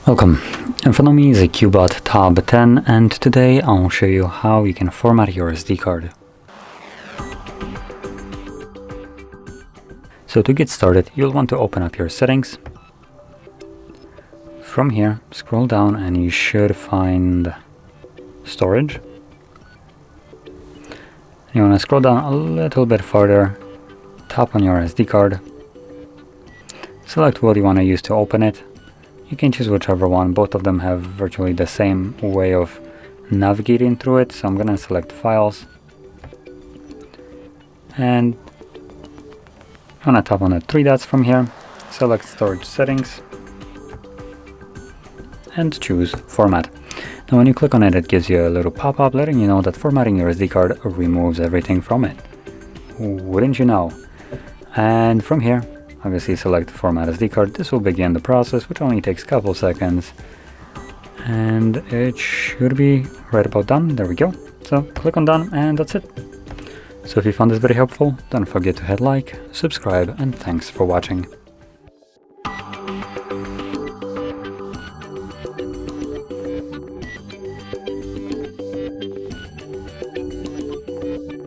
Welcome. In front of me is a CUBOT Tab 10, and today I'll show you how you can format your SD card. So to get started, you'll want to open up your settings. From here, scroll down and you should find storage. You want to scroll down a little bit further, tap on your SD card, select what you want to use to open it. You can choose whichever one. Both of them have virtually the same way of navigating through it, so I'm going to select Files. And I'm going to tap on the three dots from here, select Storage Settings, and choose Format. Now when you click on it, it gives you a little pop-up letting you know that formatting your SD card removes everything from it. Wouldn't you know? And from here, obviously select Format SD card. This will begin the process, which only takes a couple seconds. And it should be right about done. There we go. So click on done and that's it. So if you found this very helpful, don't forget to hit like, subscribe, and thanks for watching.